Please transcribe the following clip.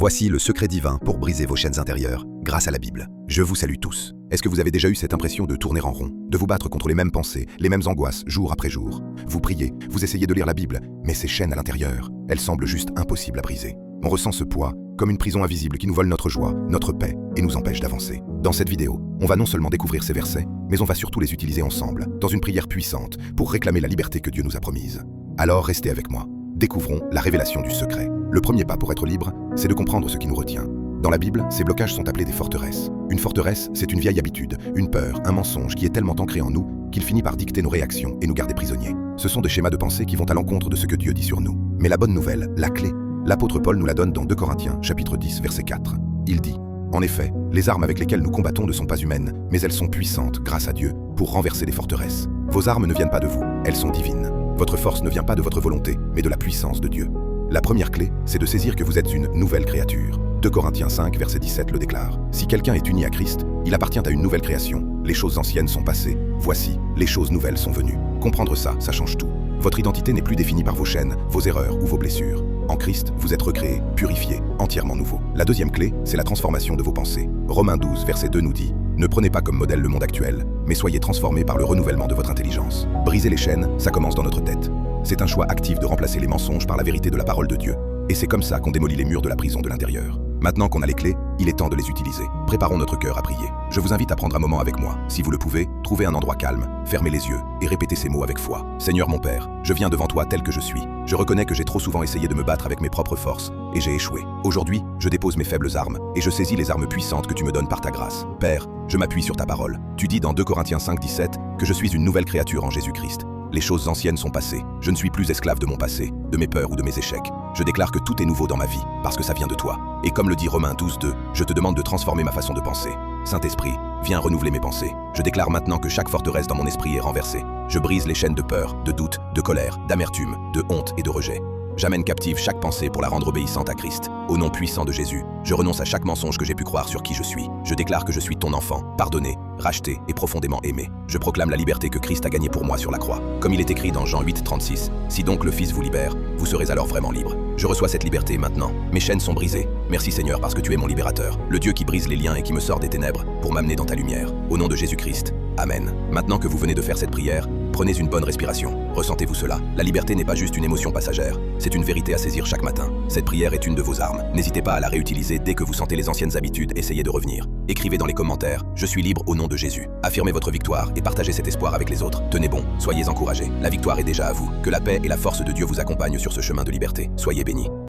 Voici le secret divin pour briser vos chaînes intérieures grâce à la Bible. Je vous salue tous. Est-ce que vous avez déjà eu cette impression de tourner en rond, de vous battre contre les mêmes pensées, les mêmes angoisses, jour après jour? Vous priez, vous essayez de lire la Bible, mais ces chaînes à l'intérieur, elles semblent juste impossibles à briser. On ressent ce poids comme une prison invisible qui nous vole notre joie, notre paix et nous empêche d'avancer. Dans cette vidéo, on va non seulement découvrir ces versets, mais on va surtout les utiliser ensemble, dans une prière puissante, pour réclamer la liberté que Dieu nous a promise. Alors restez avec moi. Découvrons la révélation du secret. Le premier pas pour être libre, c'est de comprendre ce qui nous retient. Dans la Bible, ces blocages sont appelés des forteresses. Une forteresse, c'est une vieille habitude, une peur, un mensonge qui est tellement ancré en nous qu'il finit par dicter nos réactions et nous garder prisonniers. Ce sont des schémas de pensée qui vont à l'encontre de ce que Dieu dit sur nous. Mais la bonne nouvelle, la clé, l'apôtre Paul nous la donne dans 2 Corinthiens, chapitre 10, verset 4. Il dit « En effet, les armes avec lesquelles nous combattons ne sont pas humaines, mais elles sont puissantes, grâce à Dieu, pour renverser les forteresses. Vos armes ne viennent pas de vous, elles sont divines. Votre force ne vient pas de votre volonté, mais de la puissance de Dieu. » La première clé, c'est de saisir que vous êtes une nouvelle créature. 2 Corinthiens 5, verset 17 le déclare. Si quelqu'un est uni à Christ, il appartient à une nouvelle création. Les choses anciennes sont passées. Voici, les choses nouvelles sont venues. Comprendre ça, ça change tout. Votre identité n'est plus définie par vos chaînes, vos erreurs ou vos blessures. En Christ, vous êtes recréé, purifié, entièrement nouveau. La deuxième clé, c'est la transformation de vos pensées. Romains 12, verset 2 nous dit « Ne prenez pas comme modèle le monde actuel, mais soyez transformés par le renouvellement de votre intelligence. » Briser les chaînes, ça commence dans notre tête. C'est un choix actif de remplacer les mensonges par la vérité de la parole de Dieu. Et c'est comme ça qu'on démolit les murs de la prison de l'intérieur. Maintenant qu'on a les clés, il est temps de les utiliser. Préparons notre cœur à prier. Je vous invite à prendre un moment avec moi. Si vous le pouvez, trouvez un endroit calme, fermez les yeux et répétez ces mots avec foi. Seigneur mon Père, je viens devant toi tel que je suis. Je reconnais que j'ai trop souvent essayé de me battre avec mes propres forces et j'ai échoué. Aujourd'hui, je dépose mes faibles armes et je saisis les armes puissantes que tu me donnes par ta grâce. Père, je m'appuie sur ta parole. Tu dis dans 2 Corinthiens 5, 17 que je suis une nouvelle créature en Jésus-Christ. Les choses anciennes sont passées. Je ne suis plus esclave de mon passé, de mes peurs ou de mes échecs. Je déclare que tout est nouveau dans ma vie, parce que ça vient de toi. Et comme le dit Romains 12, 2, je te demande de transformer ma façon de penser. Saint-Esprit, viens renouveler mes pensées. Je déclare maintenant que chaque forteresse dans mon esprit est renversée. Je brise les chaînes de peur, de doute, de colère, d'amertume, de honte et de rejet. J'amène captive chaque pensée pour la rendre obéissante à Christ. Au nom puissant de Jésus, je renonce à chaque mensonge que j'ai pu croire sur qui je suis. Je déclare que je suis ton enfant, pardonné, racheté et profondément aimé. Je proclame la liberté que Christ a gagnée pour moi sur la croix. Comme il est écrit dans Jean 8, 36, « Si donc le Fils vous libère, vous serez alors vraiment libre. » Je reçois cette liberté maintenant. Mes chaînes sont brisées. Merci Seigneur parce que tu es mon libérateur, le Dieu qui brise les liens et qui me sort des ténèbres pour m'amener dans ta lumière. Au nom de Jésus-Christ. Amen. Maintenant que vous venez de faire cette prière, prenez une bonne respiration. Ressentez-vous cela. La liberté n'est pas juste une émotion passagère, c'est une vérité à saisir chaque matin. Cette prière est une de vos armes. N'hésitez pas à la réutiliser dès que vous sentez les anciennes habitudes essayer de revenir. Écrivez dans les commentaires « Je suis libre au nom de Jésus ». Affirmez votre victoire et partagez cet espoir avec les autres. Tenez bon, soyez encouragés. La victoire est déjà à vous. Que la paix et la force de Dieu vous accompagnent sur ce chemin de liberté. Soyez bénis.